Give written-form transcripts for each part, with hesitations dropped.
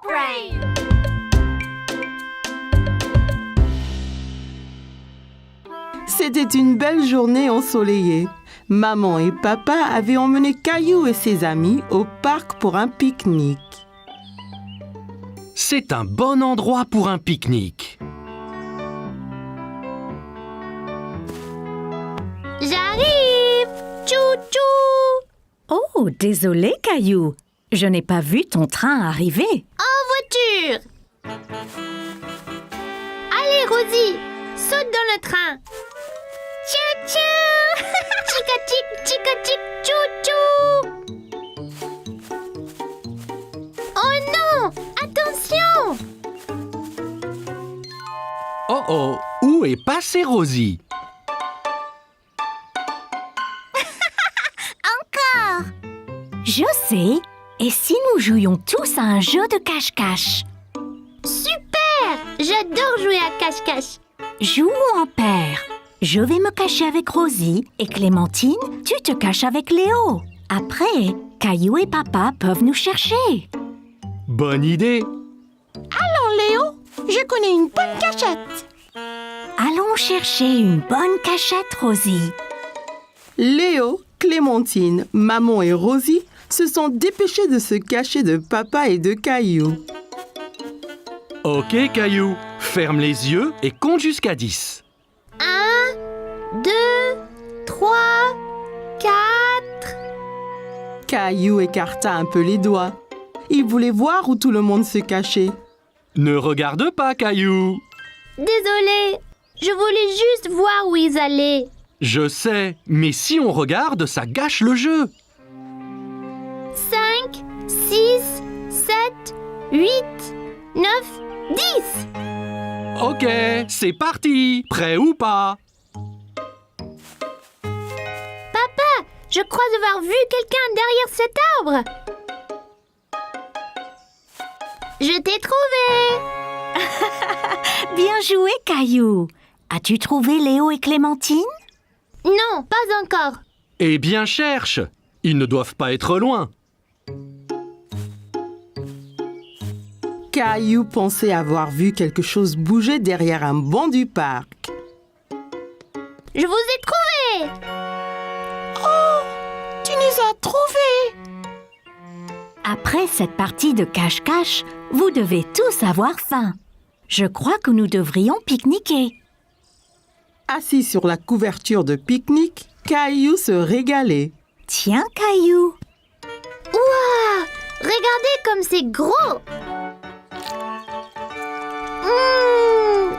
Brave! C'était une belle journée ensoleillée. Maman et papa avaient emmené Caillou et ses amis au parc pour un pique-nique. C'est un bon endroit pour un pique-nique. J'arrive! Tchou-tchou! Oh, désolé, Caillou. Je n'ai pas vu ton train arriver. En voiture! Allez, Rosie, saute dans le train! Tchou-tchou! Chica-tic, tchou-tchou! Oh non! Attention! Oh oh, où est passée Rosie? Je sais. Et si nous jouions tous à un jeu de cache-cache? Super! J'adore jouer à cache-cache. Jouons en paire. Je vais me cacher avec Rosie et Clémentine, tu te caches avec Léo. Après, Caillou et papa peuvent nous chercher. Bonne idée! Léo, je connais une bonne cachette. Allons chercher une bonne cachette, Rosie. Léo, Clémentine, maman et Rosie se sont dépêchés de se cacher de papa et de Caillou. Ok Caillou, ferme les yeux et compte jusqu'à 10. 1, 2, 3, 4... Caillou écarta un peu les doigts. Il voulait voir où tout le monde se cachait. Ne regarde pas Caillou. Désolée, je voulais juste voir où ils allaient. Je sais, mais si on regarde, ça gâche le jeu. 5, 6, 7, 8, 9, 10. Ok, c'est parti. Prêt ou pas? Papa, je crois avoir vu quelqu'un derrière cet arbre. Je t'ai trouvé. Bien joué, Caillou. As-tu trouvé Léo et Clémentine? Non, pas encore. Eh bien cherche. Ils ne doivent pas être loin. Caillou pensait avoir vu quelque chose bouger derrière un banc du parc. Je vous ai trouvé. Tu nous as trouvés! Après cette partie de cache-cache, vous devez tous avoir faim. Je crois que nous devrions pique-niquer. Assis sur la couverture de pique-nique, Caillou se régalait. Tiens, Caillou. Ouah, regardez comme c'est gros.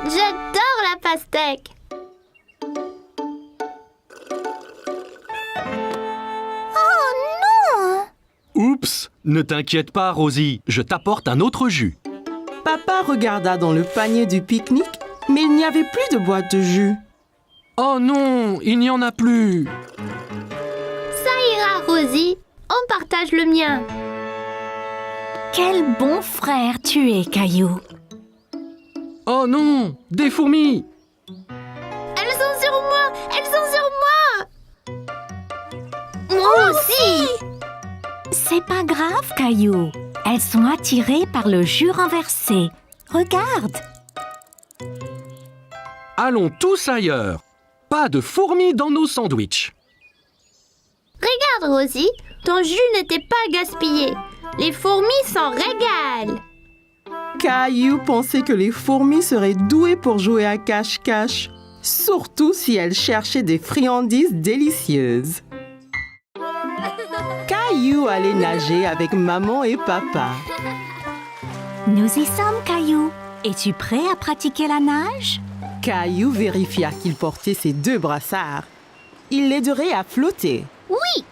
J'adore la pastèque. Oh non! Oups, ne t'inquiète pas Rosie, je t'apporte un autre jus. Papa regarda dans le panier du pique-nique, mais il n'y avait plus de boîte de jus. Oh non, il n'y en a plus. Ça ira, Rosie. On partage le mien. Quel bon frère tu es, Caillou. Oh non, des fourmis. Elles sont sur moi! Elles sont sur moi! Moi aussi! C'est pas grave, Caillou. Elles sont attirées par le jus renversé. Regarde. Allons tous ailleurs. Pas de fourmis dans nos sandwichs. Regarde, Rosie, ton jus n'était pas gaspillé. Les fourmis s'en régalent. Caillou pensait que les fourmis seraient douées pour jouer à cache-cache, surtout si elles cherchaient des friandises délicieuses. Caillou allait nager avec maman et papa. Nous y sommes, Caillou. Es-tu prêt à pratiquer la nage? Caillou vérifia qu'il portait ses 2 brassards. Il l'aiderait à flotter. Oui!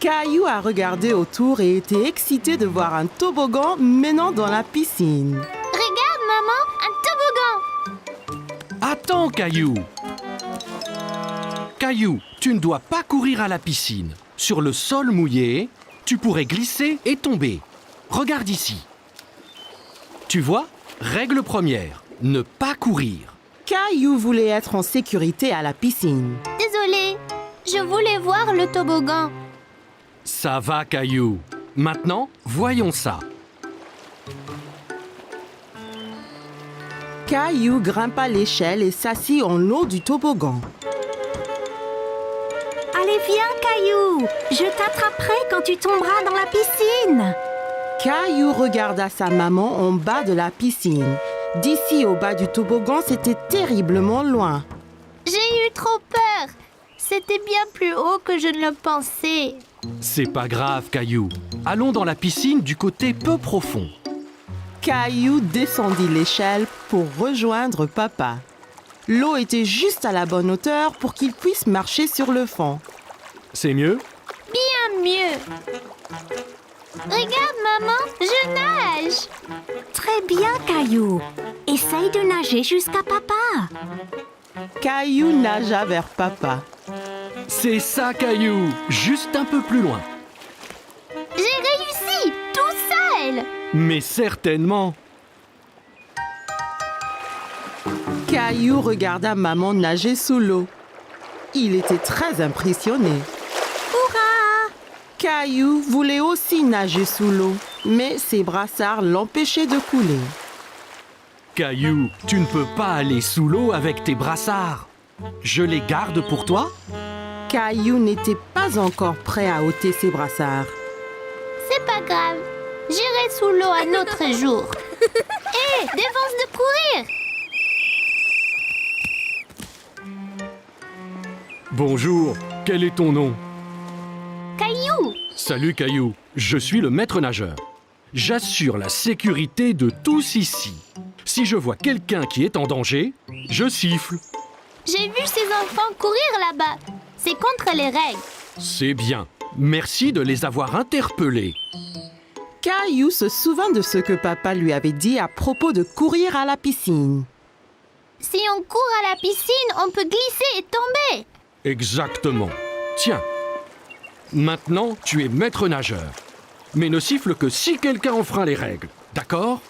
Caillou a regardé autour et était excité de voir un toboggan menant dans la piscine. Regarde, maman, un toboggan! Attends Caillou. Caillou, tu ne dois pas courir à la piscine. Sur le sol mouillé, tu pourrais glisser et tomber. Regarde ici. Tu vois, règle première, ne pas courir. Caillou voulait être en sécurité à la piscine. Désolée, je voulais voir le toboggan. Ça va Caillou. Maintenant, voyons ça. Caillou grimpa l'échelle et s'assit en haut du toboggan. Allez, viens, Caillou. Je t'attraperai quand tu tomberas dans la piscine. Caillou regarda sa maman en bas de la piscine. D'ici au bas du toboggan, c'était terriblement loin. J'ai eu trop peur. C'était bien plus haut que je ne le pensais. C'est pas grave, Caillou. Allons dans la piscine du côté peu profond. Caillou descendit l'échelle pour rejoindre papa. L'eau était juste à la bonne hauteur pour qu'il puisse marcher sur le fond. C'est mieux? Bien mieux. Regarde, maman, je nage. Très bien, Caillou. Essaye de nager jusqu'à papa. Caillou nagea vers papa. C'est ça, Caillou. Juste un peu plus loin. J'ai réussi, tout seul. Mais certainement. Caillou regarda maman nager sous l'eau. Il était très impressionné. Hurrah! Caillou voulait aussi nager sous l'eau, mais ses brassards l'empêchaient de couler. Caillou, tu ne peux pas aller sous l'eau avec tes brassards. Je les garde pour toi? Caillou n'était pas encore prêt à ôter ses brassards. C'est pas grave. J'irai sous l'eau un autre jour. Hé, défense de courir. Bonjour, quel est ton nom? Caillou. Salut Caillou, je suis le maître nageur. J'assure la sécurité de tous ici. Si je vois quelqu'un qui est en danger, je siffle. J'ai vu ces enfants courir là-bas. C'est contre les règles. C'est bien. Merci de les avoir interpellés. Caillou se souvint de ce que papa lui avait dit à propos de courir à la piscine. Si on court à la piscine, on peut glisser et tomber. Exactement. Tiens. Maintenant, tu es maître nageur. Mais ne siffle que si quelqu'un enfreint les règles. D'accord?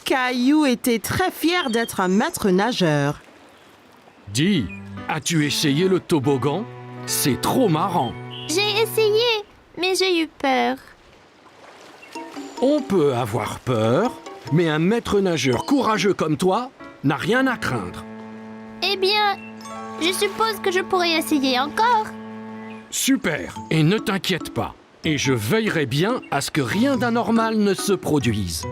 Caillou était très fier d'être un maître nageur. Dis, as-tu essayé le toboggan? C'est trop marrant. J'ai essayé, mais j'ai eu peur. On peut avoir peur, mais un maître nageur courageux comme toi n'a rien à craindre. Eh bien, je suppose que je pourrais essayer encore. Super, et ne t'inquiète pas. Et je veillerai bien à ce que rien d'anormal ne se produise.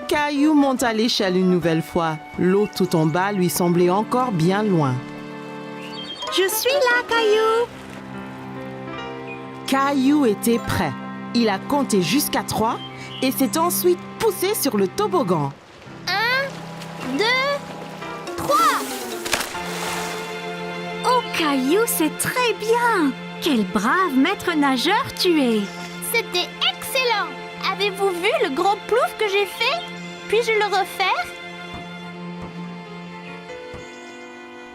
Caillou monta l'échelle une nouvelle fois. L'eau tout en bas lui semblait encore bien loin. Je suis là, Caillou. Caillou était prêt. Il a compté jusqu'à 3 et s'est ensuite poussé sur le toboggan. 1, 2, 3. Oh, Caillou, c'est très bien. Quel brave maître nageur tu es. C'était excellent. Avez-vous vu le gros plouf que j'ai fait? Puis-je le refaire?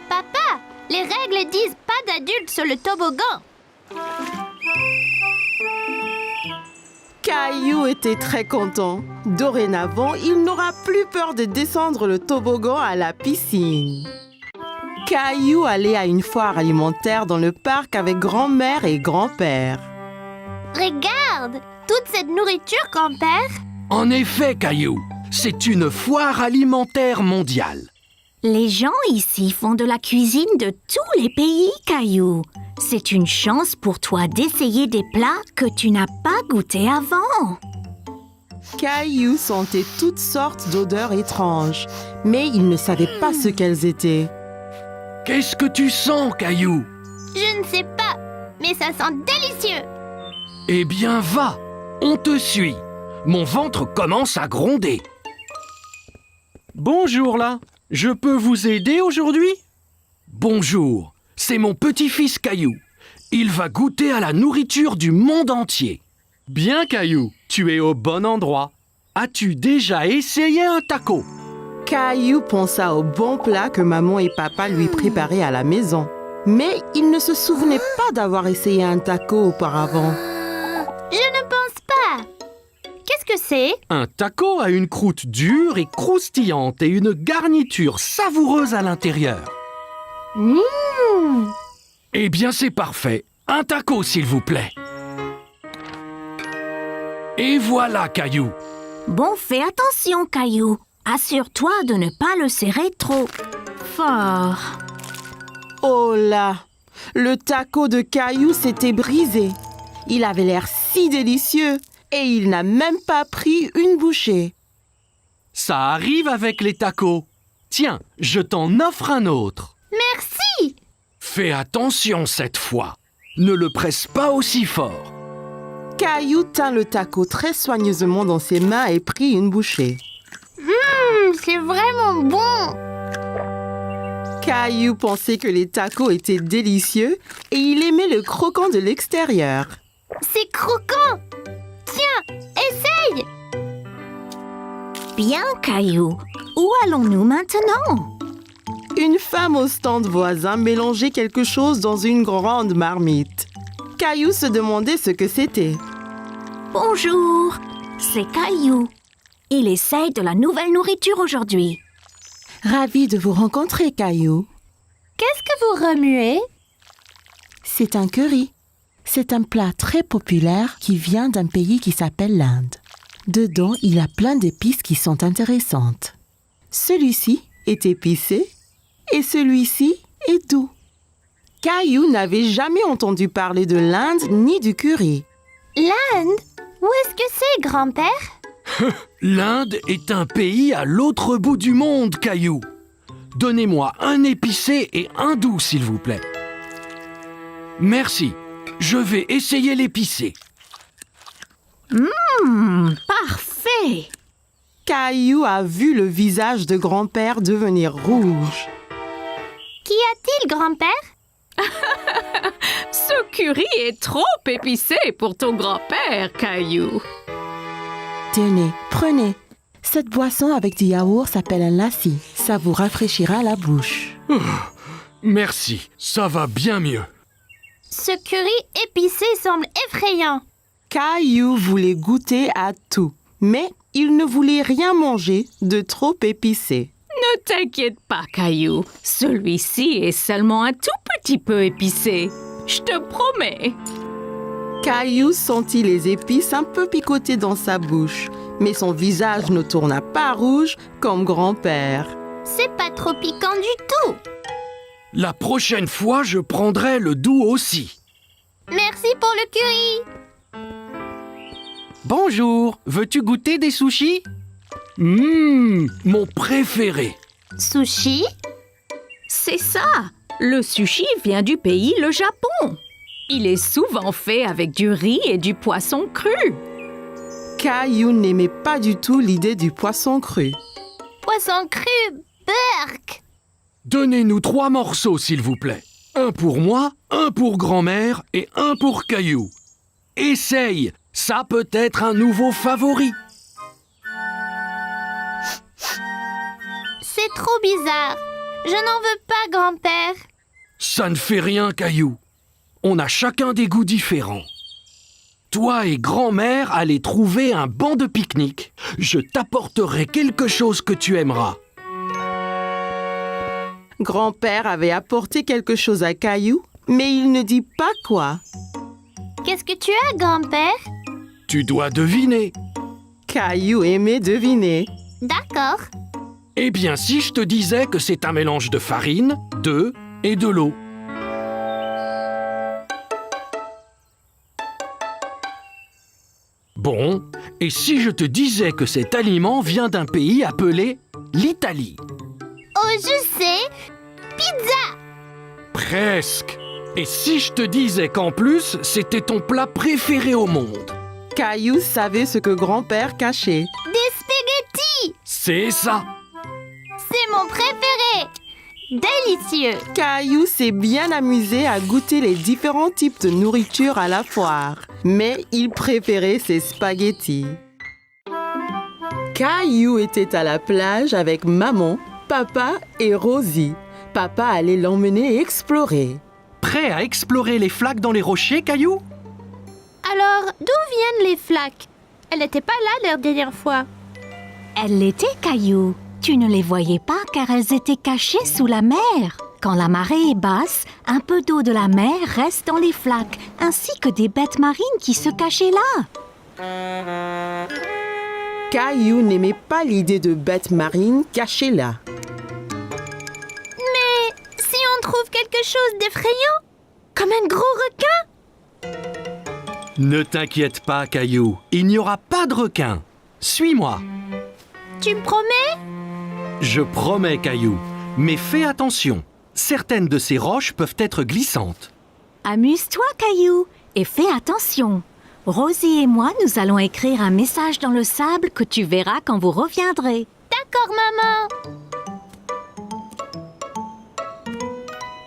Papa, les règles disent pas d'adultes sur le toboggan. Caillou était très content. Dorénavant, il n'aura plus peur de descendre le toboggan à la piscine. Caillou allait à une foire alimentaire dans le parc avec grand-mère et grand-père. Regarde, toute cette nourriture, grand-père. En effet, Caillou, c'est une foire alimentaire mondiale. Les gens ici font de la cuisine de tous les pays, Caillou. C'est une chance pour toi d'essayer des plats que tu n'as pas goûtés avant. Caillou sentait toutes sortes d'odeurs étranges, mais il ne savait pas ce qu'elles étaient. Qu'est-ce que tu sens, Caillou? Je ne sais pas, mais ça sent délicieux. Eh bien, va, on te suit. Mon ventre commence à gronder. Bonjour là, je peux vous aider aujourd'hui? Bonjour, c'est mon petit-fils Caillou. Il va goûter à la nourriture du monde entier. Bien Caillou, tu es au bon endroit. As-tu déjà essayé un taco? Caillou pensa au bon plat que maman et papa lui préparaient à la maison. Mais il ne se souvenait pas d'avoir essayé un taco auparavant. Je ne pense pas. Qu'est-ce que c'est? Un taco a une croûte dure et croustillante et une garniture savoureuse à l'intérieur. Eh bien, c'est parfait. Un taco, s'il vous plaît. Et voilà, Caillou. Bon, fais attention, Caillou. Assure-toi de ne pas le serrer trop fort. Oh là! Le taco de Caillou s'était brisé. Il avait l'air si délicieux et il n'a même pas pris une bouchée. Ça arrive avec les tacos. Tiens, je t'en offre un autre. Merci! Fais attention cette fois. Ne le presse pas aussi fort. Caillou tint le taco très soigneusement dans ses mains et prit une bouchée. C'est vraiment bon! Caillou pensait que les tacos étaient délicieux et il aimait le croquant de l'extérieur. C'est croquant! Tiens, essaye! Bien, Caillou. Où allons-nous maintenant? Une femme au stand voisin mélangeait quelque chose dans une grande marmite. Caillou se demandait ce que c'était. Bonjour, c'est Caillou. Il essaye de la nouvelle nourriture aujourd'hui. Ravi de vous rencontrer, Caillou. Qu'est-ce que vous remuez? C'est un curry. C'est un plat très populaire qui vient d'un pays qui s'appelle l'Inde. Dedans, il y a plein d'épices qui sont intéressantes. Celui-ci est épicé et celui-ci est doux. Caillou n'avait jamais entendu parler de l'Inde ni du curry. L'Inde? Où est-ce que c'est, grand-père? L'Inde est un pays à l'autre bout du monde, Caillou. Donnez-moi un épicé et un doux, s'il vous plaît. Merci. Je vais essayer l'épicé. Parfait! Caillou a vu le visage de grand-père devenir rouge. Qu'y a-t-il, grand-père? Ce curry est trop épicé pour ton grand-père, Caillou. Tenez, prenez. Cette boisson avec du yaourt s'appelle un lassi. Ça vous rafraîchira la bouche. Merci, ça va bien mieux. Ce curry épicé semble effrayant. Caillou voulait goûter à tout, mais il ne voulait rien manger de trop épicé. Ne t'inquiète pas, Caillou. Celui-ci est seulement un tout petit peu épicé. Je te promets. Caillou sentit les épices un peu picoter dans sa bouche, mais son visage ne tourna pas rouge comme grand-père. C'est pas trop piquant du tout. La prochaine fois, je prendrai le doux aussi. Merci pour le curry. Bonjour, veux-tu goûter des sushis? Mon préféré. Sushi? C'est ça. Le sushi vient du pays, le Japon. Il est souvent fait avec du riz et du poisson cru. Caillou n'aimait pas du tout l'idée du poisson cru. Poisson cru, burk. Donnez-nous 3 morceaux, s'il vous plaît. Un pour moi, un pour grand-mère et un pour Caillou. Essaye, ça peut être un nouveau favori. C'est trop bizarre. Je n'en veux pas, grand-père. Ça ne fait rien, Caillou. On a chacun des goûts différents. Toi et grand-mère allez trouver un banc de pique-nique. Je t'apporterai quelque chose que tu aimeras. Grand-père avait apporté quelque chose à Caillou, mais il ne dit pas quoi. Qu'est-ce que tu as, grand-père? Tu dois deviner. Caillou aimait deviner. D'accord. Eh bien, si je te disais que c'est un mélange de farine, d'œufs et de l'eau. Bon, et si je te disais que cet aliment vient d'un pays appelé l'Italie? Oh, je sais. Pizza. Presque. Et si je te disais qu'en plus, c'était ton plat préféré au monde? Caillou savait ce que grand-père cachait. Des spaghettis. C'est ça. C'est mon préféré. Délicieux. Caillou s'est bien amusé à goûter les différents types de nourriture à la foire, mais il préférait ses spaghettis. Caillou était à la plage avec maman, papa et Rosie. Papa allait l'emmener explorer. Prêt à explorer les flaques dans les rochers, Caillou? Alors, d'où viennent les flaques? Elle n'était pas là la dernière fois. Elles l'étaient, Caillou. Tu ne les voyais pas car elles étaient cachées sous la mer. Quand la marée est basse, un peu d'eau de la mer reste dans les flaques, ainsi que des bêtes marines qui se cachaient là. Caillou n'aimait pas l'idée de bêtes marines cachées là. Mais si on trouve quelque chose d'effrayant, comme un gros requin? Ne t'inquiète pas, Caillou. Il n'y aura pas de requin. Suis-moi. Tu me promets? Je promets, Caillou. Mais fais attention. Certaines de ces roches peuvent être glissantes. Amuse-toi, Caillou, et fais attention. Rosie et moi, nous allons écrire un message dans le sable que tu verras quand vous reviendrez. D'accord, maman.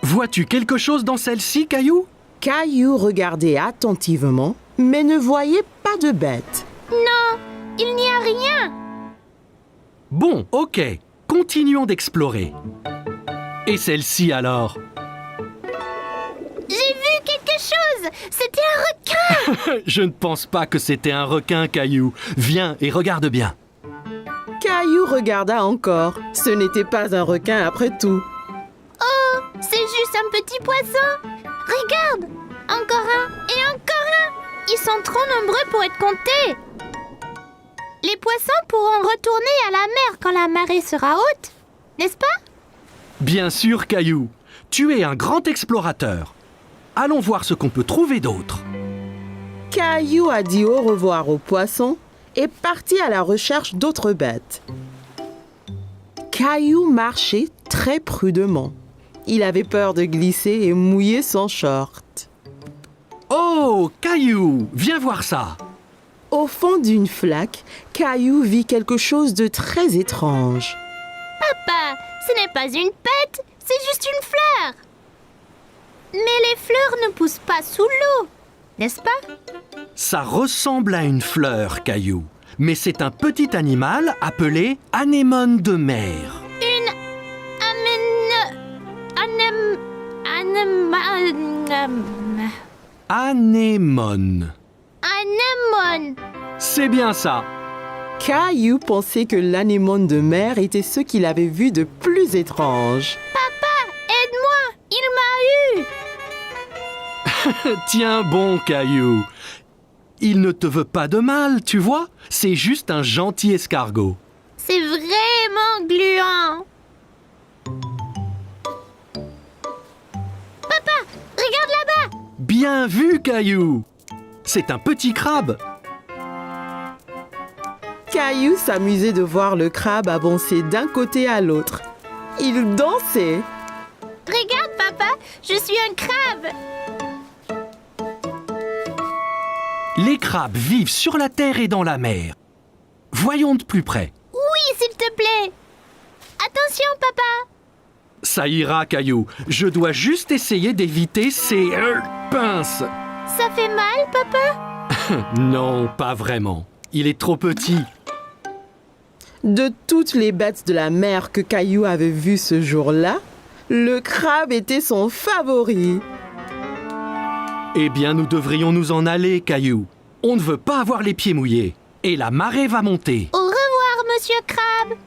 Vois-tu quelque chose dans celle-ci, Caillou? Caillou regardait attentivement, mais ne voyait pas de bête. Non, il n'y a rien. Bon, ok. Continuons d'explorer. Et celle-ci alors? J'ai vu quelque chose. C'était un requin. Je ne pense pas que c'était un requin, Caillou. Viens et regarde bien. Caillou regarda encore. Ce n'était pas un requin après tout. Oh, c'est juste un petit poisson. Regarde, encore un et encore un. Ils sont trop nombreux pour être comptés. Les poissons pourront retourner à la mer quand la marée sera haute, n'est-ce pas? Bien sûr, Caillou. Tu es un grand explorateur. Allons voir ce qu'on peut trouver d'autre. Caillou a dit au revoir aux poissons et partit à la recherche d'autres bêtes. Caillou marchait très prudemment. Il avait peur de glisser et mouiller son short. Oh, Caillou, viens voir ça. Au fond d'une flaque, Caillou vit quelque chose de très étrange. Papa, ce n'est pas une pète, c'est juste une fleur. Mais les fleurs ne poussent pas sous l'eau, n'est-ce pas? Ça ressemble à une fleur, Caillou. Mais c'est un petit animal appelé anémone de mer. Une Anémone. anémone. C'est bien ça. Caillou pensait que l'anémone de mer était ce qu'il avait vu de plus étrange. Aide-moi, il m'a eu. Tiens bon, Caillou. Il ne te veut pas de mal, tu vois. C'est juste un gentil escargot. C'est vraiment gluant. Papa, regarde là-bas. Bien vu, Caillou. C'est un petit crabe. Caillou s'amusait de voir le crabe avancer d'un côté à l'autre. Il dansait. Regarde, papa, je suis un crabe. Les crabes vivent sur la terre et dans la mer. Voyons de plus près. Oui, s'il te plaît. Attention, papa. Ça ira, Caillou. Je dois juste essayer d'éviter ces pinces. Ça fait mal, papa? Non, pas vraiment. Il est trop petit. De toutes les bêtes de la mer que Caillou avait vues ce jour-là, le crabe était son favori. Eh bien, nous devrions nous en aller, Caillou. On ne veut pas avoir les pieds mouillés. Et la marée va monter. Au revoir, monsieur Crabe.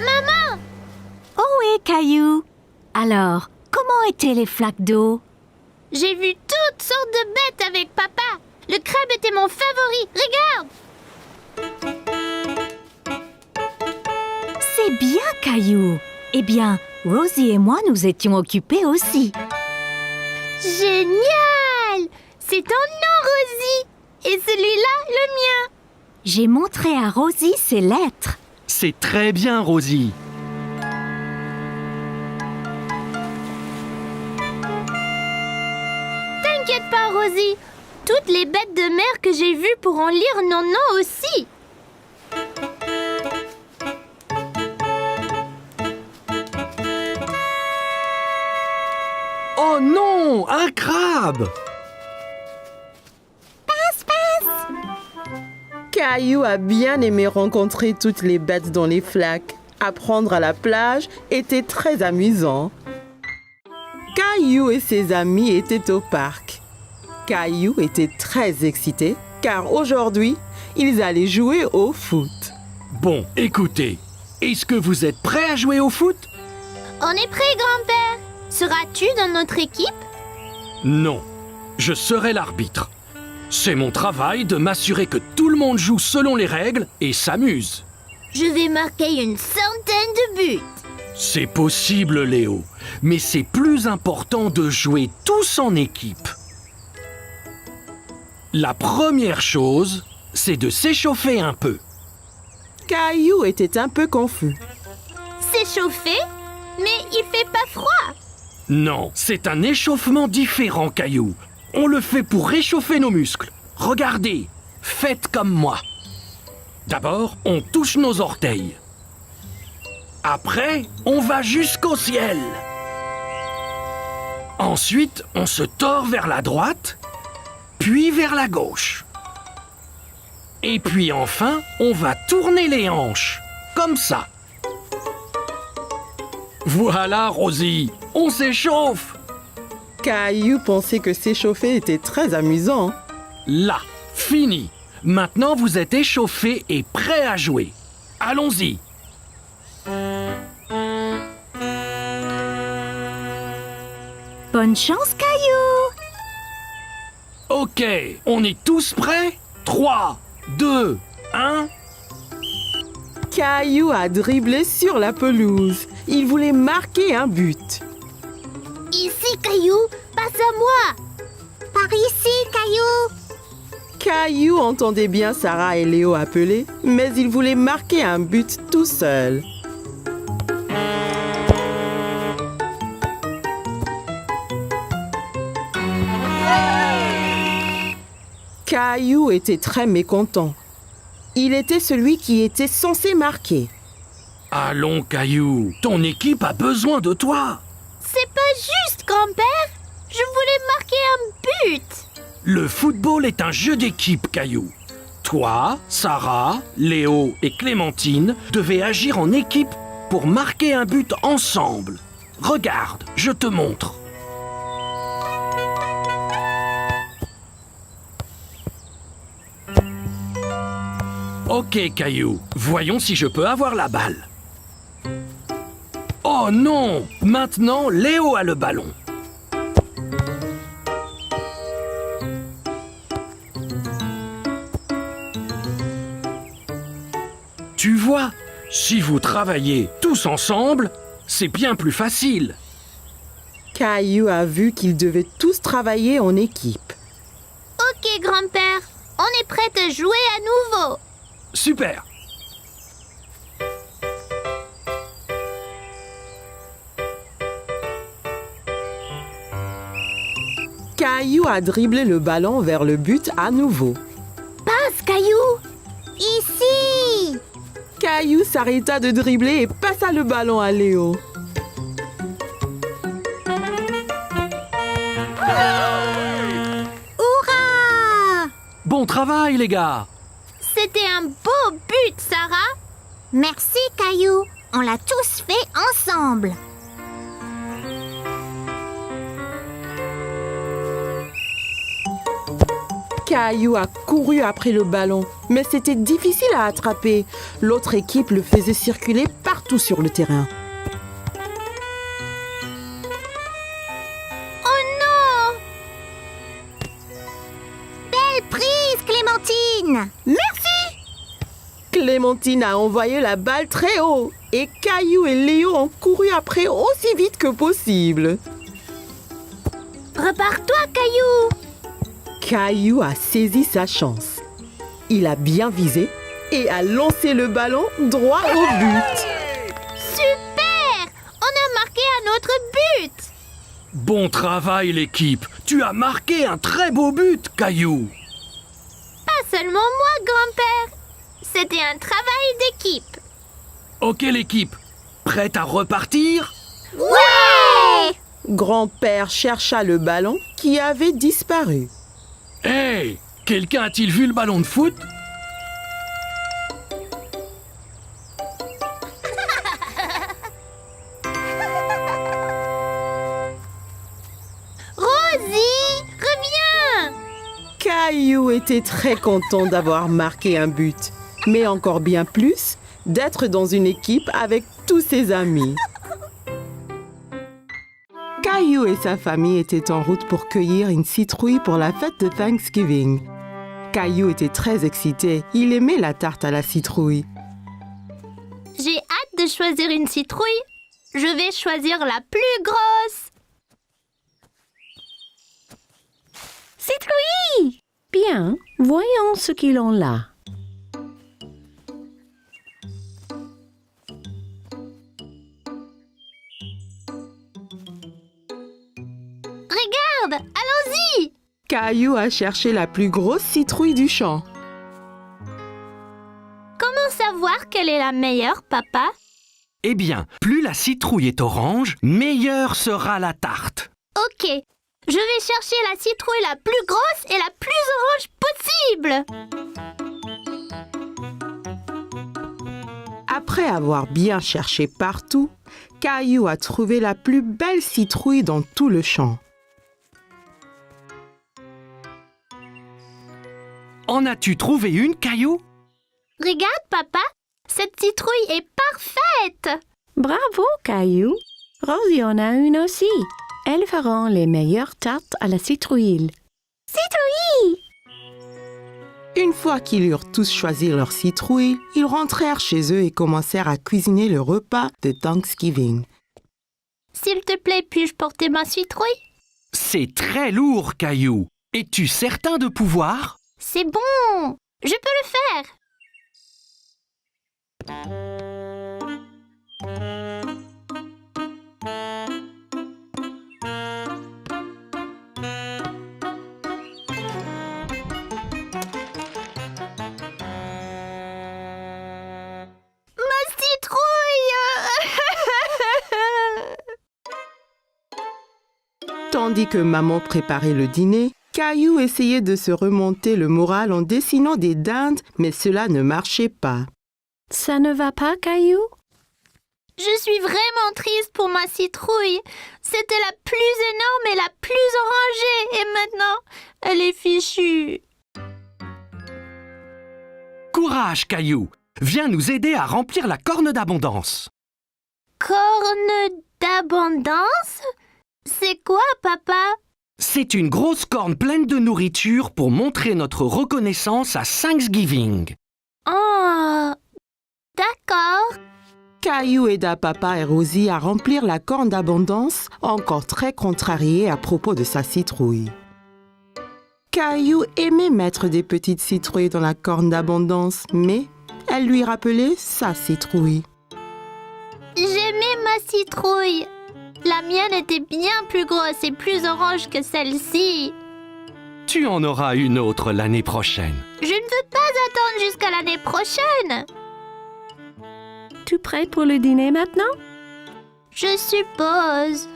Maman! Oh oui, Caillou. Alors, comment étaient les flaques d'eau? J'ai vu toutes sortes de bêtes avec papa. Le crabe était mon favori. Regarde! C'est bien, Caillou. Eh bien, Rosie et moi, nous étions occupés aussi. Génial! C'est ton nom, Rosie. Et celui-là, le mien. J'ai montré à Rosie ses lettres. C'est très bien, Rosie. T'inquiète pas, Rosie. Toutes les bêtes de mer que j'ai vues pourront lire nos noms aussi. Oh non, un crabe! Caillou a bien aimé rencontrer toutes les bêtes dans les flaques. Apprendre à la plage était très amusant. Caillou et ses amis étaient au parc. Caillou était très excité car aujourd'hui, ils allaient jouer au foot. Bon, écoutez, est-ce que vous êtes prêts à jouer au foot? On est prêt, grand-père. Seras-tu dans notre équipe? Non, je serai l'arbitre. C'est mon travail de m'assurer que tout le monde joue selon les règles et s'amuse. Je vais marquer une centaine de buts. C'est possible, Léo, mais c'est plus important de jouer tous en équipe. La première chose, c'est de s'échauffer un peu. Caillou était un peu confus. S'échauffer? Mais il fait pas froid. Non, c'est un échauffement différent, Caillou. On le fait pour réchauffer nos muscles. Regardez, faites comme moi. D'abord, on touche nos orteils. Après, on va jusqu'au ciel. Ensuite, on se tord vers la droite, puis vers la gauche. Et puis enfin, on va tourner les hanches, comme ça. Voilà, Rosie, on s'échauffe. Caillou pensait que s'échauffer était très amusant. Là, fini. Maintenant, vous êtes échauffés et prêts à jouer. Allons-y. Bonne chance, Caillou! Ok, on est tous prêts? 3, 2, 1... Caillou a dribblé sur la pelouse. Il voulait marquer un but. Ici, Caillou, passe à moi. Par ici, Caillou. Caillou entendait bien Sarah et Léo appeler, mais il voulait marquer un but tout seul. Caillou était très mécontent. Il était celui qui était censé marquer. Allons, Caillou, ton équipe a besoin de toi. C'est pas juste, grand-père. Je voulais marquer un but. Le football est un jeu d'équipe, Caillou. Toi, Sarah, Léo et Clémentine devaient agir en équipe pour marquer un but ensemble. Regarde, je te montre. Ok, Caillou, voyons si je peux avoir la balle. Oh non! Maintenant, Léo a le ballon. Tu vois, si vous travaillez tous ensemble, c'est bien plus facile. Caillou a vu qu'ils devaient tous travailler en équipe. Ok, grand-père. On est prêt à jouer à nouveau. Super! Caillou a dribblé le ballon vers le but à nouveau. Passe, Caillou. Ici. Caillou s'arrêta de dribbler et passa le ballon à Léo. Hurrah! Bon travail, les gars! C'était un beau but, Sarah. Merci, Caillou. On l'a tous fait ensemble. Caillou a couru après le ballon, mais c'était difficile à attraper. L'autre équipe le faisait circuler partout sur le terrain. Oh non! Belle prise, Clémentine. Merci. Clémentine a envoyé la balle très haut et Caillou et Léo ont couru après aussi vite que possible. Repars-toi, Caillou. Caillou a saisi sa chance. Il a bien visé et a lancé le ballon droit au but. Super! On a marqué un autre but. Bon travail, l'équipe! Tu as marqué un très beau but, Caillou! Pas seulement moi, grand-père. C'était un travail d'équipe. Ok, l'équipe, prête à repartir? Ouais! Grand-père chercha le ballon qui avait disparu. Hey! Quelqu'un a-t-il vu le ballon de foot? Rosie, reviens! Caillou était très content d'avoir marqué un but, mais encore bien plus d'être dans une équipe avec tous ses amis. Caillou et sa famille étaient en route pour cueillir une citrouille pour la fête de Thanksgiving. Caillou était très excité. Il aimait la tarte à la citrouille. J'ai hâte de choisir une citrouille. Je vais choisir la plus grosse. Citrouille! Bien, voyons ce qu'ils ont là. Regarde, allons-y. Caillou a cherché la plus grosse citrouille du champ. Comment savoir quelle est la meilleure, papa? Eh bien, plus la citrouille est orange, meilleure sera la tarte. Ok, je vais chercher la citrouille la plus grosse et la plus orange possible. Après avoir bien cherché partout, Caillou a trouvé la plus belle citrouille dans tout le champ. En as-tu trouvé une, Caillou? Regarde, papa, cette citrouille est parfaite. Bravo, Caillou. Rosie en a une aussi. Elles feront les meilleures tartes à la citrouille. Citrouille! Une fois qu'ils eurent tous choisi leur citrouille, ils rentrèrent chez eux et commencèrent à cuisiner le repas de Thanksgiving. S'il te plaît, puis-je porter ma citrouille? C'est très lourd, Caillou. Es-tu certain de pouvoir? C'est bon, je peux le faire. Ma citrouille! Tandis que maman préparait le dîner, Caillou essayait de se remonter le moral en dessinant des dindes, mais cela ne marchait pas. Ça ne va pas, Caillou? Je suis vraiment triste pour ma citrouille. C'était la plus énorme et la plus orangée. Et maintenant, elle est fichue. Courage, Caillou. Viens nous aider à remplir la corne d'abondance. Corne d'abondance? C'est quoi, papa? C'est une grosse corne pleine de nourriture pour montrer notre reconnaissance à Thanksgiving. Oh, d'accord. Caillou aida papa et Rosie à remplir la corne d'abondance, encore très contrarié à propos de sa citrouille. Caillou aimait mettre des petites citrouilles dans la corne d'abondance, mais elle lui rappelait sa citrouille. J'aimais ma citrouille. La mienne était bien plus grosse et plus orange que celle-ci. Tu en auras une autre l'année prochaine. Je ne veux pas attendre jusqu'à l'année prochaine. Tu prêt pour le dîner maintenant? Je suppose.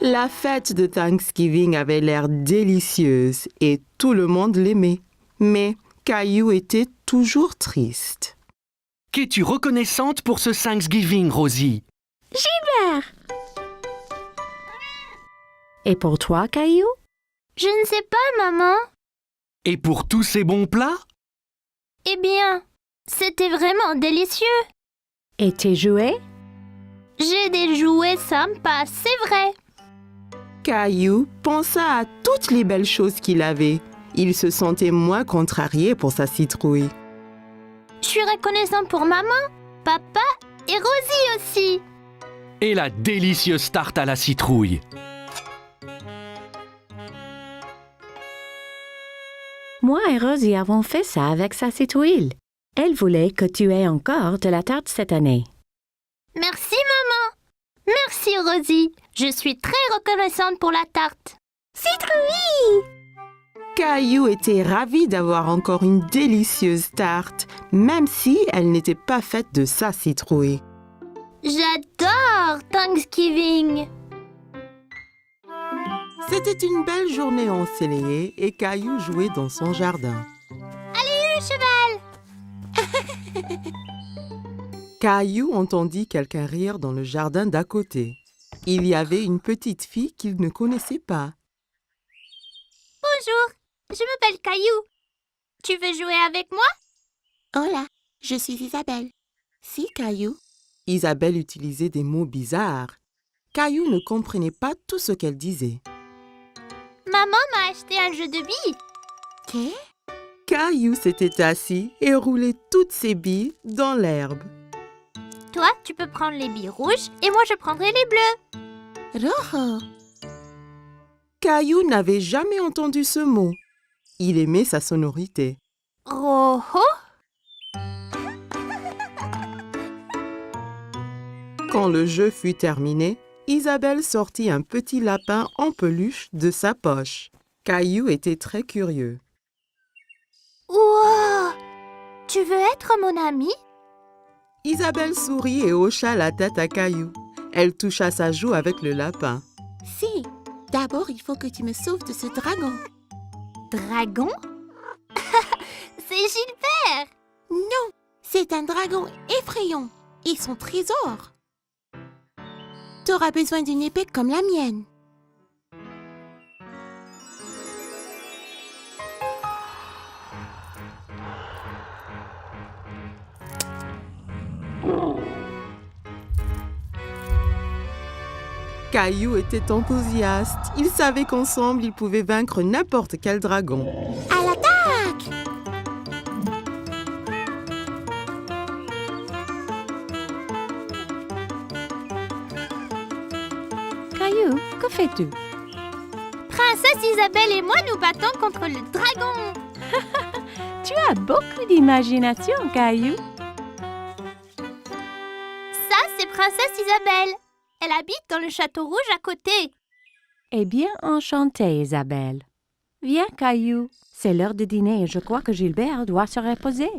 La fête de Thanksgiving avait l'air délicieuse et tout le monde l'aimait. Mais Caillou était toujours triste. Qu'es-tu reconnaissante pour ce Thanksgiving, Rosie? Gilbert! Et pour toi, Caillou? Je ne sais pas, maman. Et pour tous ces bons plats? Eh bien, c'était vraiment délicieux. Et tes jouets? J'ai des jouets sympas, c'est vrai. Caillou pensa à toutes les belles choses qu'il avait. Il se sentait moins contrarié pour sa citrouille. Je suis reconnaissant pour maman, papa et Rosie aussi. Et la délicieuse tarte à la citrouille. Moi et Rosie avons fait ça avec sa citrouille. Elle voulait que tu aies encore de la tarte cette année. Merci, maman. Merci, Rosie. Je suis très reconnaissante pour la tarte. Citrouille! Caillou était ravi d'avoir encore une délicieuse tarte, même si elle n'était pas faite de sa citrouille. J'adore Thanksgiving. C'était une belle journée ensoleillée et Caillou jouait dans son jardin. Le cheval. Caillou entendit quelqu'un rire dans le jardin d'à côté. Il y avait une petite fille qu'il ne connaissait pas. Bonjour, je m'appelle Caillou. Tu veux jouer avec moi? Hola, je suis Isabelle. Si, Caillou. Isabelle utilisait des mots bizarres. Caillou ne comprenait pas tout ce qu'elle disait. Maman m'a acheté un jeu de billes. Qu'est? Caillou s'était assis et roulait toutes ses billes dans l'herbe. Toi, tu peux prendre les billes rouges et moi, je prendrai les bleues. Rojo. Caillou n'avait jamais entendu ce mot. Il aimait sa sonorité. Rojo. Quand le jeu fut terminé, Isabelle sortit un petit lapin en peluche de sa poche. Caillou était très curieux. Wow! Tu veux être mon ami? Isabelle sourit et hocha la tête à Caillou. Elle toucha sa joue avec le lapin. Si, d'abord il faut que tu me sauves de ce dragon. Dragon? C'est Gilbert! Non, c'est un dragon effrayant et son trésor. T'auras besoin d'une épée comme la mienne. Caillou était enthousiaste. Il savait qu'ensemble, ils pouvaient vaincre n'importe quel dragon. À l'attaque! Caillou, que fais-tu? Princesse Isabelle et moi nous battons contre le dragon. Tu as beaucoup d'imagination, Caillou. Ça, c'est Princesse Isabelle. Elle habite dans le château rouge à côté. Eh bien, enchantée, Isabelle. Viens, Caillou. C'est l'heure de dîner et je crois que Gilbert doit se reposer.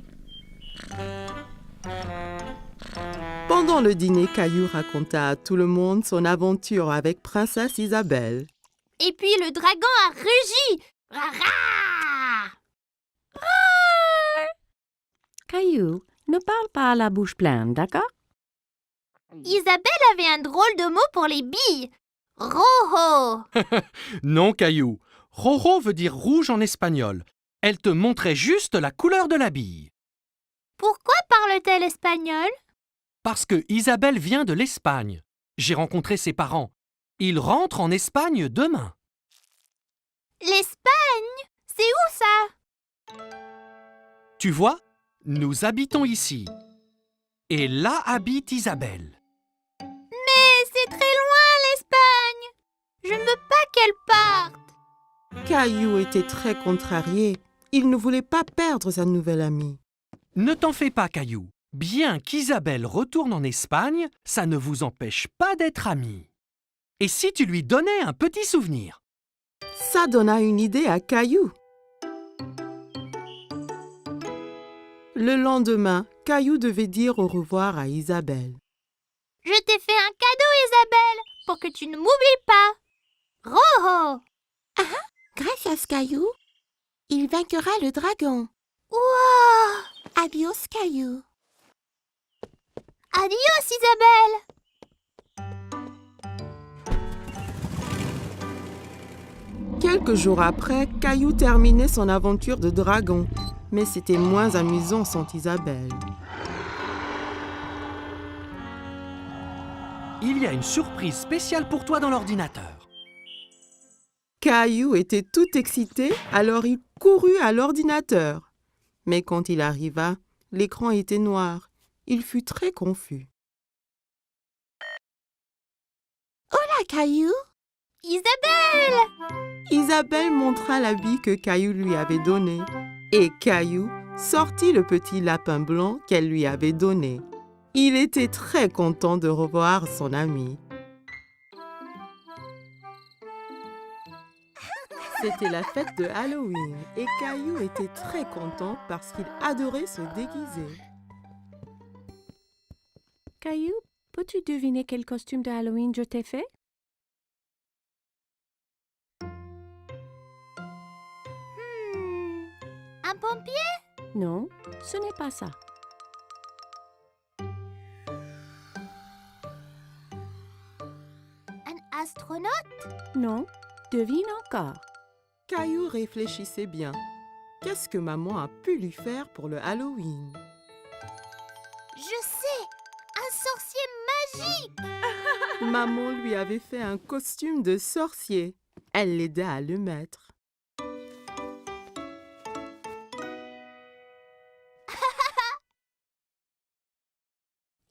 Pendant le dîner, Caillou raconta à tout le monde son aventure avec Princesse Isabelle. Et puis le dragon a rugi. Rara! Caillou, ne parle pas à la bouche pleine, d'accord? Isabelle avait un drôle de mot pour les billes. Rojo. Non, Caillou. Rojo veut dire rouge en espagnol. Elle te montrait juste la couleur de la bille. Pourquoi parle-t-elle espagnol? Parce que Isabelle vient de l'Espagne. J'ai rencontré ses parents. Ils rentrent en Espagne demain. L'Espagne? C'est où ça? Tu vois, nous habitons ici. Et là habite Isabelle. Mais c'est très loin l'Espagne. Je ne veux pas qu'elle parte. Caillou était très contrarié. Il ne voulait pas perdre sa nouvelle amie. Ne t'en fais pas, Caillou. Bien qu'Isabelle retourne en Espagne, ça ne vous empêche pas d'être amis. Et si tu lui donnais un petit souvenir? Ça donna une idée à Caillou. Le lendemain, Caillou devait dire au revoir à Isabelle. Je t'ai fait un cadeau, Isabelle, pour que tu ne m'oublies pas. Rojo. Grâce à Caillou, il vaincra le dragon. Wow. Adios, Caillou. Adios, Isabelle. Quelques jours après, Caillou terminait son aventure de dragon. Mais c'était moins amusant sans Isabelle. Il y a une surprise spéciale pour toi dans l'ordinateur. Caillou était tout excité, alors il courut à l'ordinateur. Mais quand il arriva, l'écran était noir. Il fut très confus. Hola, Caillou. Isabelle. Isabelle montra la bille que Caillou lui avait donnée. Et Caillou sortit le petit lapin blanc qu'elle lui avait donné. Il était très content de revoir son ami. C'était la fête de Halloween et Caillou était très content parce qu'il adorait se déguiser. Caillou, peux-tu deviner quel costume de Halloween je t'ai fait? Un pompier? Non, ce n'est pas ça. Un astronaute? Non, devine encore. Caillou réfléchissait bien. Qu'est-ce que maman a pu lui faire pour le Halloween? Je sais. Un sorcier magique. Maman lui avait fait un costume de sorcier. Elle l'aida à le mettre.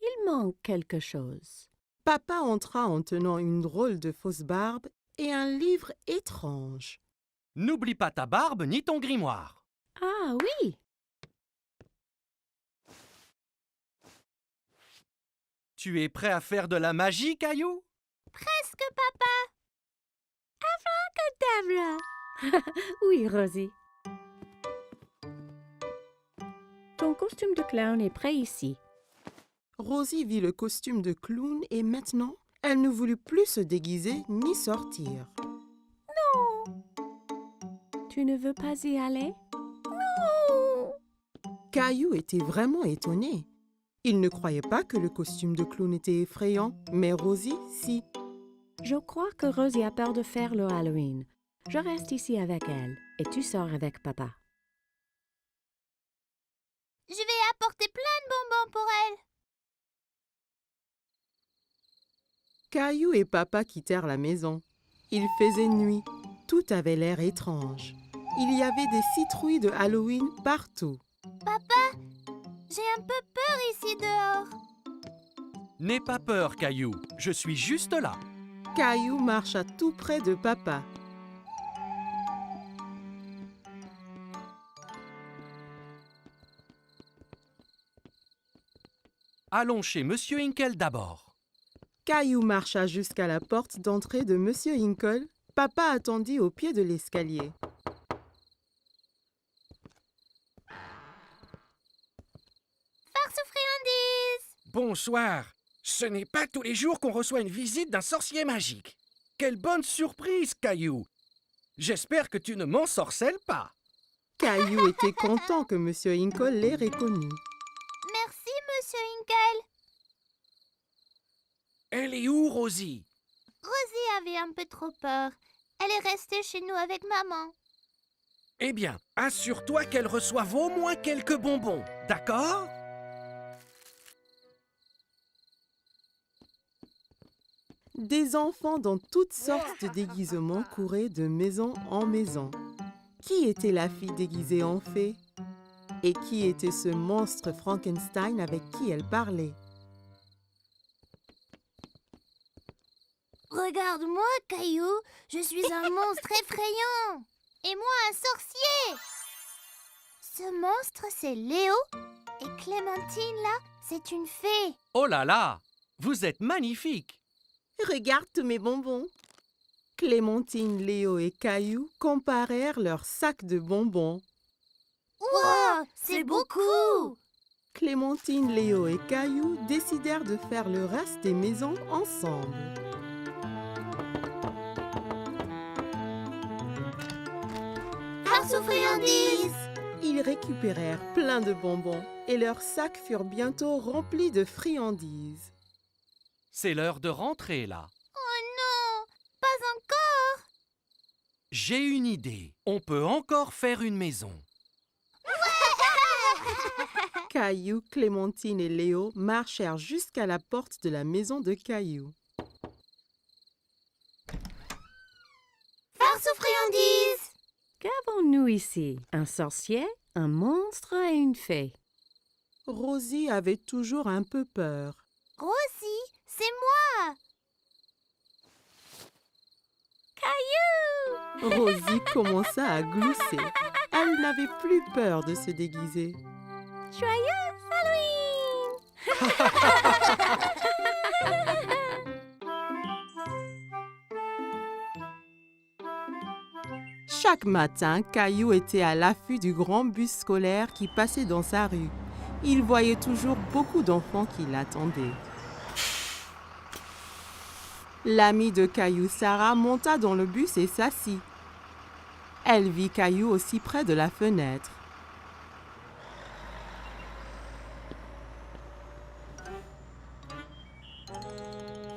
Il manque quelque chose. Papa entra en tenant une drôle de fausse barbe et un livre étrange. N'oublie pas ta barbe ni ton grimoire. Ah oui, Tu es prêt à faire de la magie, Caillou? Presque, papa. oui, Rosie. Ton costume de clown est prêt ici. Rosie vit le costume de clown et maintenant, elle ne voulut plus se déguiser ni sortir. Tu ne veux pas y aller? Caillou était vraiment étonné. Il ne croyait pas que le costume de clown était effrayant, mais Rosie, si. Je crois que Rosie a peur de faire le Halloween. Je reste ici avec elle et tu sors avec papa. Je vais apporter plein de bonbons pour elle. Caillou et papa quittèrent la maison. Il faisait nuit. Tout avait l'air étrange. Il y avait des citrouilles de Halloween partout. Papa, j'ai un peu peur ici dehors. N'aie pas peur, Caillou. Je suis juste là. Caillou marcha tout près de papa. Allons chez Monsieur Hinkle d'abord. Caillou marcha jusqu'à la porte d'entrée de Monsieur Hinkle. Papa attendit au pied de l'escalier. Farce aux friandises. Bonsoir. Ce n'est pas tous les jours qu'on reçoit une visite d'un sorcier magique. Quelle bonne surprise, Caillou. J'espère que tu ne m'ensorcelles pas. Caillou était content que Monsieur Hinkle l'ait reconnu. Merci, Monsieur Hinkle. Elle est où, Rosie? Rosie avait un peu trop peur. Elle est restée chez nous avec maman. Eh bien, assure-toi qu'elle reçoive au moins quelques bonbons, d'accord? Des enfants dans toutes sortes de déguisements couraient de maison en maison. Qui était la fille déguisée en fée? Et qui était ce monstre Frankenstein avec qui elle parlait? Regarde-moi, Caillou. Je suis un monstre effrayant. Et moi, un sorcier. Ce monstre, c'est Léo. Et Clémentine, là, c'est une fée. Oh là là! Vous êtes magnifique! Regarde tous mes bonbons. Clémentine, Léo et Caillou comparèrent leurs sacs de bonbons. Wow, c'est beaucoup. Clémentine, Léo et Caillou décidèrent de faire le reste des maisons ensemble. Farce aux friandises. Ils récupérèrent plein de bonbons et leurs sacs furent bientôt remplis de friandises. C'est l'heure de rentrer, là. Oh non, pas encore. J'ai une idée. On peut encore faire une maison. Caillou, Clémentine et Léo marchèrent jusqu'à la porte de la maison de Caillou. Farce aux friandises. Qu'avons-nous ici? Un sorcier, un monstre et une fée. Rosie avait toujours un peu peur. Rosie, c'est moi. Rosie commença à glousser. Elle n'avait plus peur de se déguiser. Joyeux Halloween. Chaque matin, Caillou était à l'affût du grand bus scolaire qui passait dans sa rue. Il voyait toujours beaucoup d'enfants qui l'attendaient. L'amie de Caillou, Sarah, monta dans le bus et s'assit. Elle vit Caillou aussi près de la fenêtre.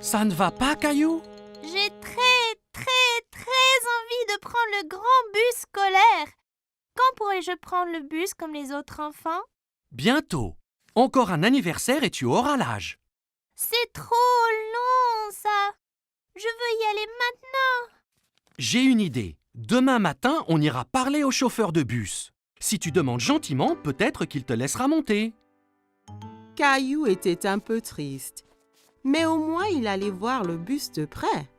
Ça ne va pas, Caillou? J'ai très envie de prendre le grand bus scolaire. Quand pourrai-je prendre le bus comme les autres enfants? Bientôt. Encore un anniversaire et tu auras l'âge. C'est trop long, ça. Je veux y aller maintenant. J'ai une idée. Demain matin, on ira parler au chauffeur de bus. Si tu demandes gentiment, peut-être qu'il te laissera monter. Caillou était un peu triste, mais au moins il allait voir le bus de près.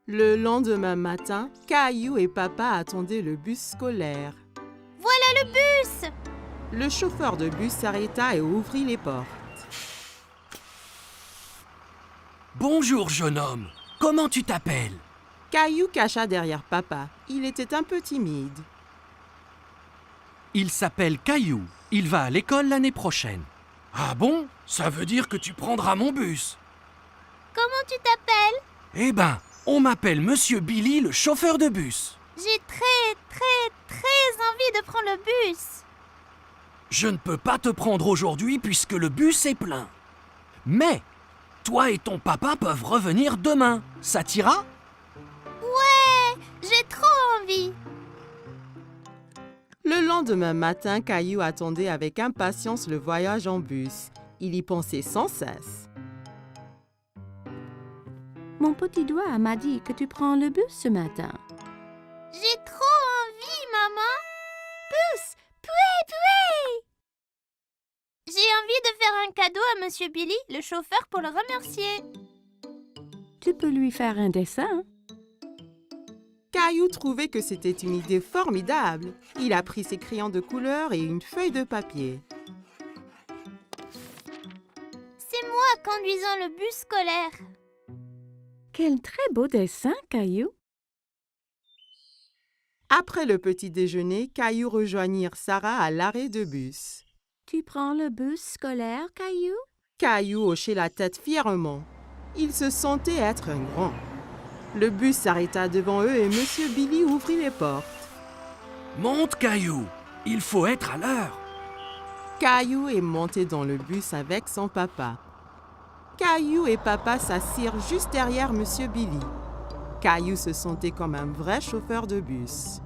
Le lendemain matin, Caillou et papa attendaient le bus scolaire. Voilà le bus! Le chauffeur de bus s'arrêta et ouvrit les portes. Bonjour, jeune homme. Comment tu t'appelles? Caillou cacha derrière papa. Il était un peu timide. Il s'appelle Caillou. Il va à l'école l'année prochaine. Ah bon? Ça veut dire que tu prendras mon bus. Comment tu t'appelles? Eh ben, on m'appelle Monsieur Billy, le chauffeur de bus. J'ai très envie de prendre le bus. Je ne peux pas te prendre aujourd'hui puisque le bus est plein. Mais, toi et ton papa peuvent revenir demain. Ça t'ira? Ouais, j'ai trop envie. Le lendemain matin, Caillou attendait avec impatience le voyage en bus. Il y pensait sans cesse. Mon petit doigt m'a dit que tu prends le bus ce matin. J'ai trop envie, maman. Bus, pouet. J'ai envie de faire un cadeau à Monsieur Billy, le chauffeur, pour le remercier. Tu peux lui faire un dessin. Caillou trouvait que c'était une idée formidable. Il a pris ses crayons de couleur et une feuille de papier. C'est moi conduisant le bus scolaire. Quel très beau dessin, Caillou. Après le petit déjeuner, Caillou rejoignit Sarah à l'arrêt de bus. Tu prends le bus scolaire, Caillou? Caillou hochait la tête fièrement. Il se sentait être un grand. Le bus s'arrêta devant eux et Monsieur Billy ouvrit les portes. Monte, Caillou. Il faut être à l'heure. Caillou est monté dans le bus avec son papa. Caillou et papa s'assirent juste derrière Monsieur Billy. Caillou se sentait comme un vrai chauffeur de bus.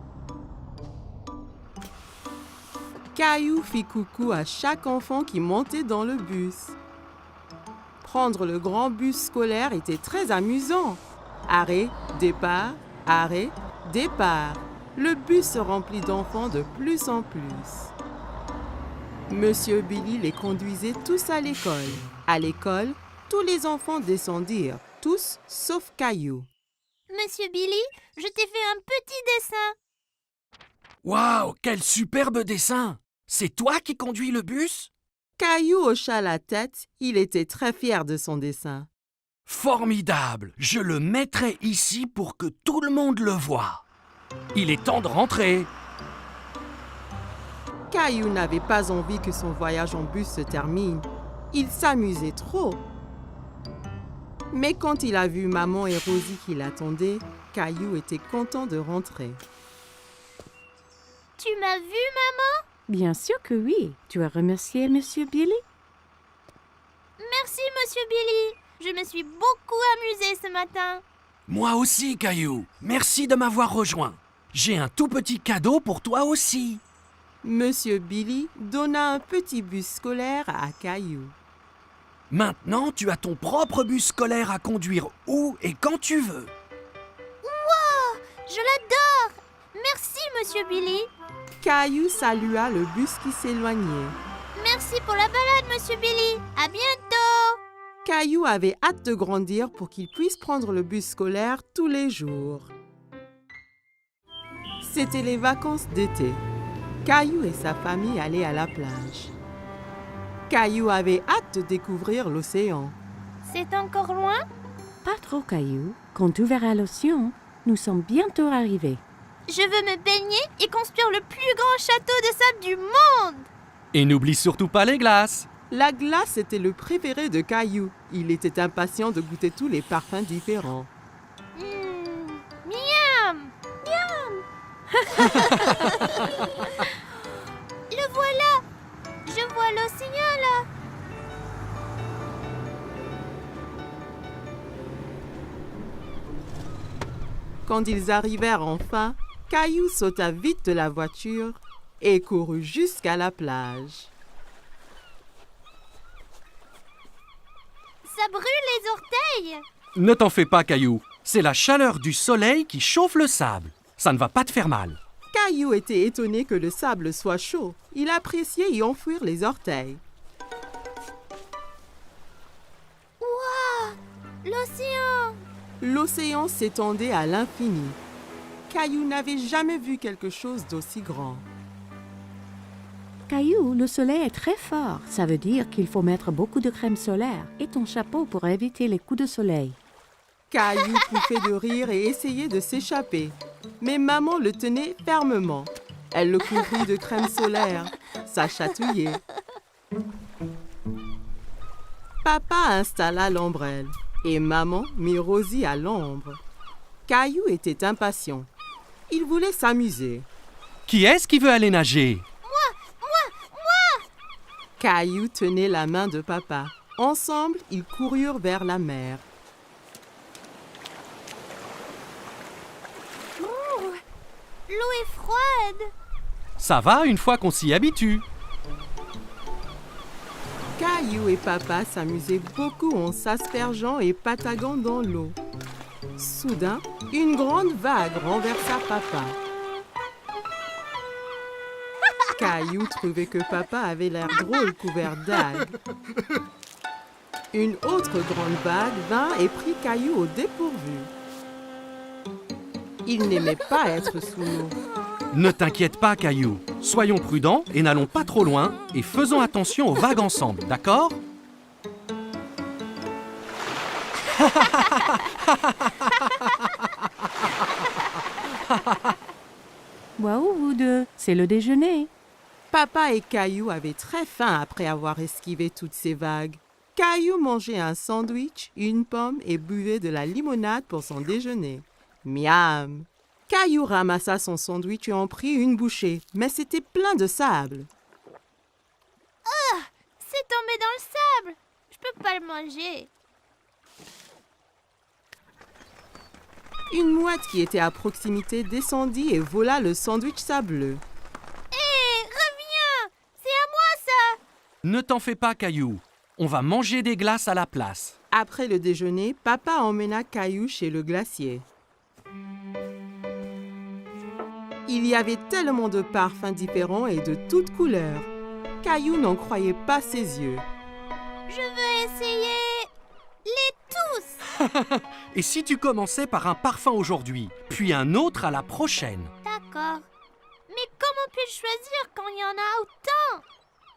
Caillou fit coucou à chaque enfant qui montait dans le bus. Prendre le grand bus scolaire était très amusant. Arrêt, départ, arrêt, départ. Le bus se remplit d'enfants de plus en plus. Monsieur Billy les conduisait tous à l'école. À l'école, tous les enfants descendirent, tous sauf Caillou. Monsieur Billy, je t'ai fait un petit dessin. Waouh, quel superbe dessin! C'est toi qui conduis le bus? Caillou hocha la tête, il était très fier de son dessin. Formidable! Je le mettrai ici pour que tout le monde le voie. Il est temps de rentrer. Caillou n'avait pas envie que son voyage en bus se termine. Il s'amusait trop. Mais quand il a vu maman et Rosie qui l'attendaient, Caillou était content de rentrer. Tu m'as vu, maman? Bien sûr que oui. Tu as remercié Monsieur Billy? Merci, Monsieur Billy. Je me suis beaucoup amusée ce matin. Moi aussi, Caillou. Merci de m'avoir rejoint. J'ai un tout petit cadeau pour toi aussi. Monsieur Billy donna un petit bus scolaire à Caillou. Maintenant, tu as ton propre bus scolaire à conduire où et quand tu veux. Wow, je l'adore. Merci, Monsieur Billy. Caillou salua le bus qui s'éloignait. Merci pour la balade, Monsieur Billy. À bientôt. Caillou avait hâte de grandir pour qu'il puisse prendre le bus scolaire tous les jours. C'était les vacances d'été. Caillou et sa famille allaient à la plage. Caillou avait hâte de découvrir l'océan. C'est encore loin? Pas trop, Caillou. Quand tu verras l'océan, nous sommes bientôt arrivés. Je veux me baigner et construire le plus grand château de sable du monde. Et n'oublie surtout pas les glaces. La glace était le préféré de Caillou. Il était impatient de goûter tous les parfums différents. Miam! Le voilà! Je vois l'océan là! Quand ils arrivèrent enfin, Caillou sauta vite de la voiture et courut jusqu'à la plage. Ça brûle les orteils! Ne t'en fais pas, Caillou. C'est la chaleur du soleil qui chauffe le sable. Ça ne va pas te faire mal. Caillou était étonné que le sable soit chaud. Il appréciait y enfouir les orteils. Waouh! L'océan! L'océan s'étendait à l'infini. Caillou n'avait jamais vu quelque chose d'aussi grand. Caillou, le soleil est très fort. Ça veut dire qu'il faut mettre beaucoup de crème solaire et ton chapeau pour éviter les coups de soleil. Caillou pouffait de rire et essayait de s'échapper. Mais maman le tenait fermement. Elle le couvrit de crème solaire. Ça chatouillait. Papa installa l'ombrelle et maman mit Rosie à l'ombre. Caillou était impatient. Il voulait s'amuser. Qui est-ce qui veut aller nager? Caillou tenait la main de papa. Ensemble, ils coururent vers la mer. L'eau est froide. Ça va une fois qu'on s'y habitue. Caillou et papa s'amusaient beaucoup en s'aspergeant et pataguant dans l'eau. Soudain, une grande vague renversa papa. Caillou trouvait que papa avait l'air drôle couvert d'algues. Une autre grande vague vint et prit Caillou au dépourvu. Il n'aimait pas être sous l'eau. Ne t'inquiète pas, Caillou. Soyons prudents et n'allons pas trop loin et faisons attention aux vagues ensemble, d'accord? Waouh, vous deux, c'est le déjeuner. Papa et Caillou avaient très faim après avoir esquivé toutes ces vagues. Caillou mangeait un sandwich, une pomme et buvait de la limonade pour son déjeuner. Miam! Caillou ramassa son sandwich et en prit une bouchée, mais c'était plein de sable. C'est tombé dans le sable. Je peux pas le manger. Une mouette qui était à proximité descendit et vola le sandwich sableux. Hé, reviens! C'est à moi ça! Ne t'en fais pas, Caillou. On va manger des glaces à la place. Après le déjeuner, papa emmena Caillou chez le glacier. Il y avait tellement de parfums différents et de toutes couleurs. Caillou n'en croyait pas ses yeux. Je veux essayer les tous. Et si tu commençais par un parfum aujourd'hui, puis un autre à la prochaine? D'accord. Mais comment puis-je choisir quand il y en a autant?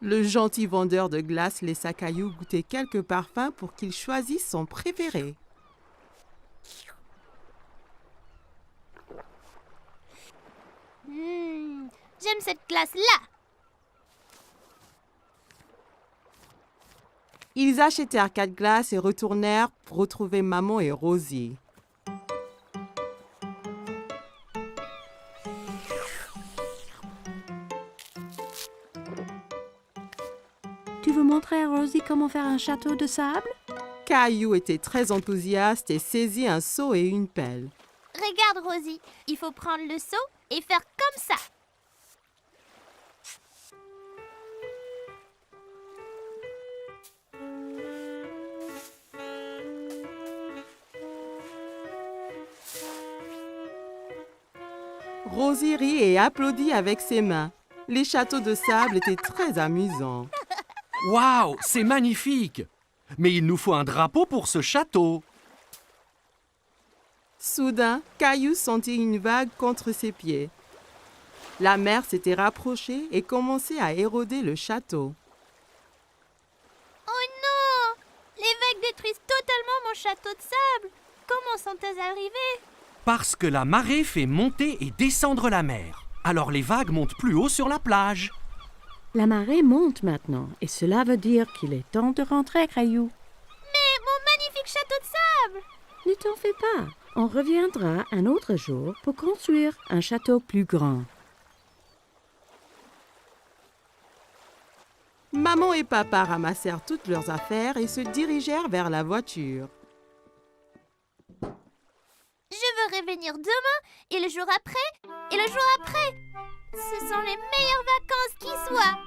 Le gentil vendeur de glace laissa Caillou goûter quelques parfums pour qu'il choisisse son préféré. J'aime cette glace-là. Ils achetèrent 4 glaces et retournèrent pour retrouver maman et Rosie. Tu veux montrer à Rosie comment faire un château de sable? Caillou était très enthousiaste et saisit un seau et une pelle. Regarde, Rosie. Il faut prendre le seau et faire comme ça. Rosie rit et applaudit avec ses mains. Les châteaux de sable étaient très amusants. Waouh, c'est magnifique! Mais il nous faut un drapeau pour ce château. Soudain, Caillou sentit une vague contre ses pieds. La mer s'était rapprochée et commençait à éroder le château. Oh non! Les vagues détruisent totalement mon château de sable. Comment sont-elles arrivées? Parce que la marée fait monter et descendre la mer. Alors les vagues montent plus haut sur la plage. La marée monte maintenant et cela veut dire qu'il est temps de rentrer, Caillou. Mais mon magnifique château de sable! Ne t'en fais pas. On reviendra un autre jour pour construire un château plus grand. Maman et papa ramassèrent toutes leurs affaires et se dirigèrent vers la voiture. Je veux revenir demain et le jour après et le jour après. Ce sont les meilleures vacances qui soient.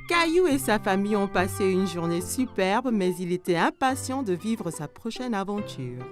Caillou et sa famille ont passé une journée superbe, mais il était impatient de vivre sa prochaine aventure.